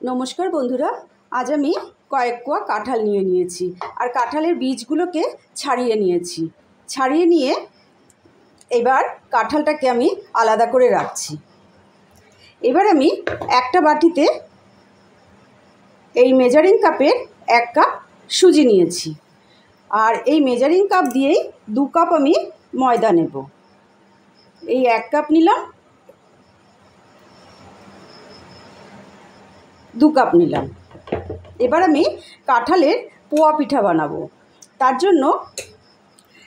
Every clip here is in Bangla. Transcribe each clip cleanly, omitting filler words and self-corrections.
नमस्कार बंधुरा आज आमी कयेक कोয়া काँठाल निये निয়েছি और काँठालेर बीजगुलोके छाड़िए निয়েছি। छाड़िए निये एबार काँठालटाके आमी आलादा करे राखছি। एबार आमी एकटा बाटीते এই मेजारिंग कापेर एक कप सुजी निয়েছি और এই मेजारिंग कप दिएই 2 कप आमी मयदा नेब। এই 1 कप निलाम 2 कप निलाम। एबार आमी काँठालेर पोয়া पिठा बानाबो। तार जोन्नो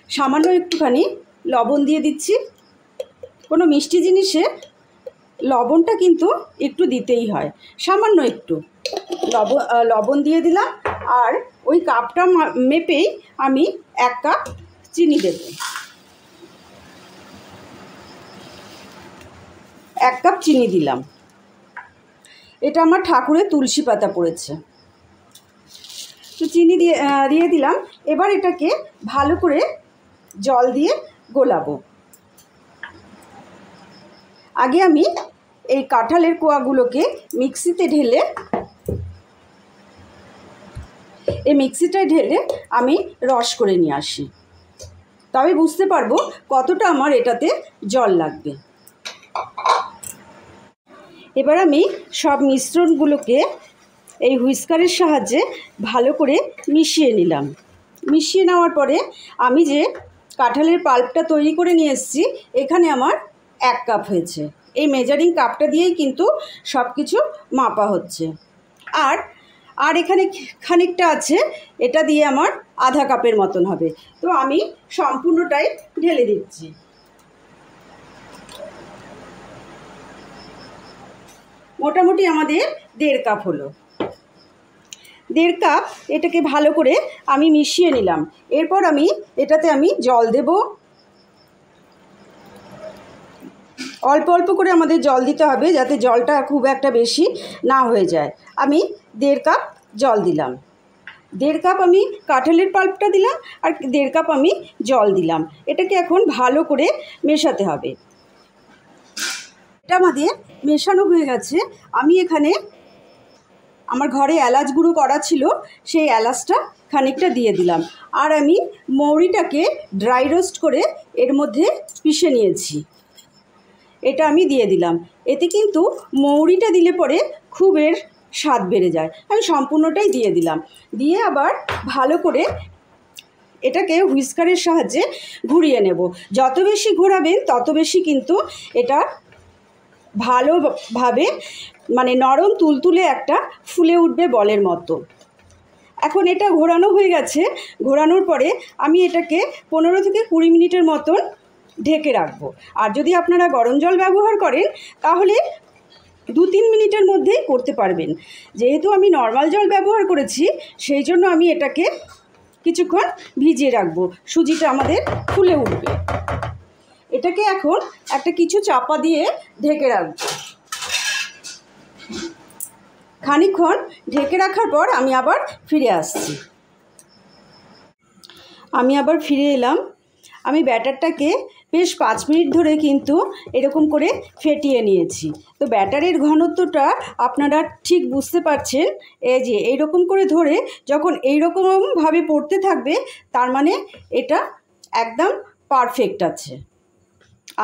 सामान्य एकटुखानी लवण दिए दिচ্ছি। कोनो मिष्टि जिनिसे लवणटा किन्तु एकटु दितेई हय, सामान्य एकटु लवण दिए दिलाम और ओई कापटा मेपेई आमी 1 कप चीनी देब। 1 कप चीनी दिलाम। এটা আমার ঠাকুরের তুলসী পাতা পড়েছে, তো চিনি দিয়ে দিলাম। এবার এটাকে ভালো করে জল দিয়ে গোলাবো। আগে আমি এই কাঁঠালের কোয়াগুলোকে মিক্সিতে ঢেলে মিক্সিটায় ঢেলে আমি রস করে নিয়ে আসি, তবে বুঝতে পারবো কতটা আমার এটাতে জল লাগবে। এবার আমি সব মিশ্রণগুলোকে এই হুইস্কারের সাহায্যে ভালো করে মিশিয়ে নিলাম। মিশিয়ে নেওয়ার পরে আমি যে কাঁঠালের পাল্পটা তৈরি করে নিয়ে এসেছি এখানে আমার 1 কাপ হয়েছে। এই মেজারিং কাপটা দিয়েই কিন্তু সব কিছু মাপা হচ্ছে। আর এখানে খানিকটা আছে, এটা দিয়ে আমার আধা কাপের মতন হবে। তো আমি সম্পূর্ণটাই ঢেলে দিচ্ছি। মোটামুটি আমাদের 1.5 কাপ হলো। 1.5 কাপ এটাকে ভালো করে আমি মিশিয়ে নিলাম। এরপর আমি এটাতে জল দেব। অল্প অল্প করে আমাদের জল দিতে হবে যাতে জলটা খুব একটা বেশি না হয়ে যায়। আমি 1.5 কাপ জল দিলাম। 1.5 কাপ আমি কাঁঠালের পাল্পটা দিলাম আর 1.5 কাপ আমি জল দিলাম। এটাকে এখন ভালো করে মেশাতে হবে। এটা আমাদের মেশানো হয়ে গেছে। আমি এখানে আমার ঘরে এলাচ গুঁড়ো করা ছিল, সেই এলাচটা খানিকটা দিয়ে দিলাম। আর আমি মৌরিটাকে ড্রাই রোস্ট করে এর মধ্যে পিষে নিয়েছি, এটা আমি দিয়ে দিলাম। এতে কিন্তু মৌরিটা দিলে পরে খুব এর স্বাদ বেড়ে যায়। আমি সম্পূর্ণটাই দিয়ে দিলাম। দিয়ে আবার ভালো করে এটাকে হুইস্কারের সাহায্যে ঘুরিয়ে নেব। যত বেশি ঘোরাবেন তত বেশি কিন্তু এটা ভালোভাবে মানে নরম তুলতুলে একটা ফুলে উঠবে বলের মতো। এখন এটা ঘোরানো হয়ে গেছে। ঘোরানোর পরে আমি এটাকে 15 থেকে 20 মিনিটের মতন ঢেকে রাখবো। আর যদি আপনারা গরম জল ব্যবহার করেন তাহলে 2-3 মিনিটের মধ্যেই করতে পারবেন। যেহেতু আমি নর্মাল জল ব্যবহার করেছি সেই জন্য আমি এটাকে কিছুক্ষণ ভিজিয়ে রাখবো। সুজিটা আমাদের ফুলে উঠবে। এটাকে এখন একটা কিছু চাপা দিয়ে ঢেকে রাখবো। খানিকক্ষণ ঢেকে রাখার পর আমি আবার ফিরে আসছি। আমি আবার ফিরে এলাম। আমি ব্যাটারটাকে বেশ 5 মিনিট ধরে কিন্তু এরকম করে ফেটিয়ে নিয়েছি। তো ব্যাটারের ঘনত্বটা আপনারা ঠিক বুঝতে পারছেন। এই যে এইরকম করে ধরে যখন এইরকমভাবে পড়তে থাকবে তার মানে এটা একদম পারফেক্ট আছে।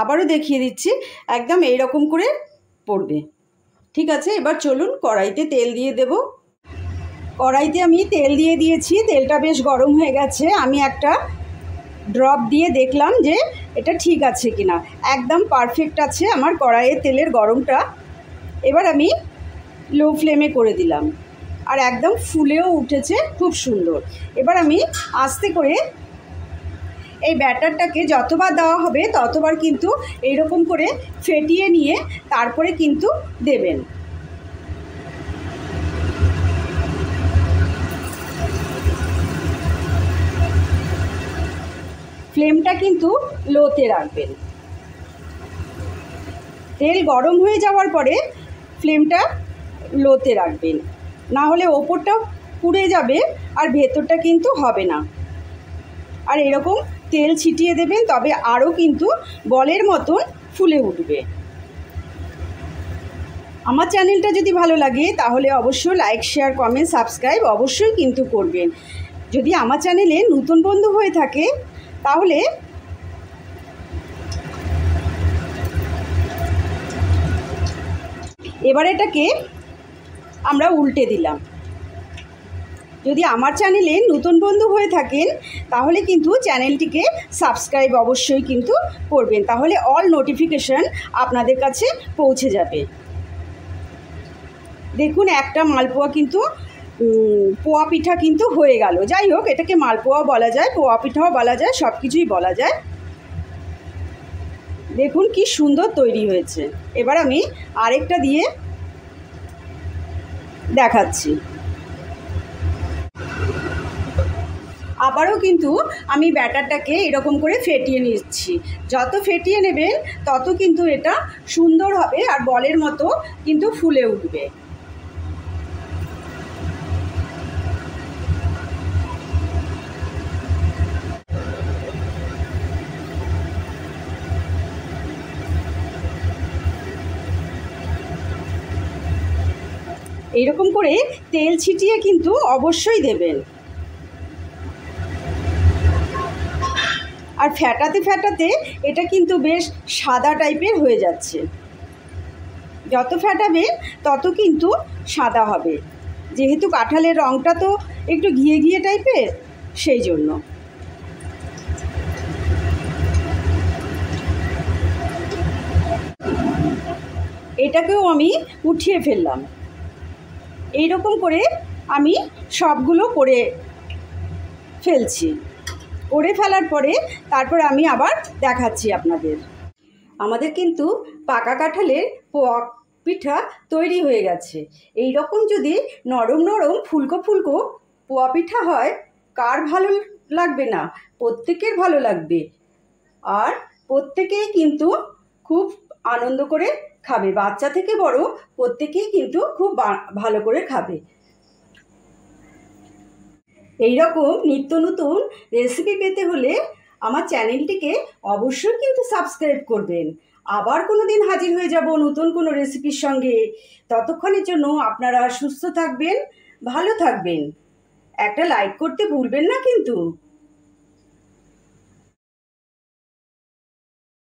আবারও দেখিয়ে দিচ্ছি, একদম এই রকম করে পড়বে। ঠিক আছে, এবার চলুন কড়াইতে তেল দিয়ে দেব। কড়াইতে আমি তেল দিয়ে দিয়েছি, তেলটা বেশ গরম হয়ে গেছে। আমি একটা ড্রপ দিয়ে দেখলাম যে এটা ঠিক আছে কিনা। একদম পারফেক্ট আছে আমার কড়াইয়ের তেলের গরমটা। এবার আমি লো ফ্লেমে করে দিলাম আর একদম ফুলেও উঠেছে খুব সুন্দর। এবার আমি আস্তে করে এই ব্যাটারটাকে যতবার দেওয়া হবে ততবার কিন্তু এইরকম করে ফেটিয়ে নিয়ে তারপরে কিন্তু দেবেন। ফ্লেমটা কিন্তু লোতে রাখবেন। তেল গরম হয়ে যাওয়ার পরে ফ্লেমটা লোতে রাখবেন, না হলে ওপরটা পুড়ে যাবে আর ভেতরটা কিন্তু হবে না। আর এরকম তেল ছিটিয়ে দেবেন, তবে আরও কিন্তু বলের মতন ফুলে উঠবে। আমার চ্যানেলটা যদি ভালো লাগে তাহলে অবশ্যই লাইক, শেয়ার, কমেন্ট, সাবস্ক্রাইব অবশ্যই কিন্তু করবেন। যদি আমার চ্যানেলে নতুন বন্ধু হয়ে থাকে তাহলে এবার এটাকে আমরা উল্টে দিলাম। যদি আমার চ্যানেলে নতুন বন্ধু হয়ে থাকেন তাহলে কিন্তু চ্যানেলটিকে সাবস্ক্রাইব অবশ্যই কিন্তু করবেন, তাহলে অল নোটিফিকেশান আপনাদের কাছে পৌঁছে যাবে। দেখুন একটা মালপোয়া কিন্তু পোয়া পিঠা কিন্তু হয়ে গেল। যাই হোক, এটাকে মালপোয়াও বলা যায়, পোয়া পিঠাও বলা যায়, সব কিছুই বলা যায়। দেখুন কি সুন্দর তৈরি হয়েছে। এবার আমি আরেকটা দিয়ে দেখাচ্ছি। আবারও কিন্তু আমি ব্যাটারটাকে এরকম করে ফেটিয়ে নিচ্ছি। যত ফেটিয়ে নেবেন তত কিন্তু এটা সুন্দর হবে আর বলের মতো কিন্তু ফুলে উঠবে। এইরকম করে তেল ছিটিয়ে কিন্তু অবশ্যই দেবেন। আর ফ্যাটাতে ফ্যাটাতে এটা কিন্তু বেশ সাদা টাইপের হয়ে যাচ্ছে। যত ফ্যাটাবেন তত কিন্তু সাদা হবে, যেহেতু কাঁঠালের রঙটা তো একটু ঘিয়ে ঘিয়ে টাইপের, সেই জন্য। এটাকেও আমি উঠিয়ে ফেললাম। এই রকম করে আমি সবগুলো করে ফেলছি। করে ফেলার পরে তারপর আমি আবার দেখাচ্ছি আপনাদের। আমাদের কিন্তু পাকা কাঁঠালের পোয়া পিঠা তৈরি হয়ে গেছে। এই রকম যদি নরম নরম ফুলকো ফুলকো পোয়া পিঠা হয়, কার ভালো লাগবে না? প্রত্যেকের ভালো লাগবে। আর প্রত্যেকেই কিন্তু খুব আনন্দ করে খাবে, বাচ্চা থেকে বড় প্রত্যেকেই কিন্তু খুব ভালো করে খাবে। এই রকম নিত্য নতুন রেসিপি পেতে হলে আমার চ্যানেলটিকে অবশ্যই কিন্তু সাবস্ক্রাইব করবেন। আবার কোনো দিন হাজির হয়ে যাব নতুন কোনো রেসিপির সঙ্গে। ততক্ষণের জন্য আপনারা সুস্থ থাকবেন, ভালো থাকবেন। একটা লাইক করতে ভুলবেন না কিন্তু।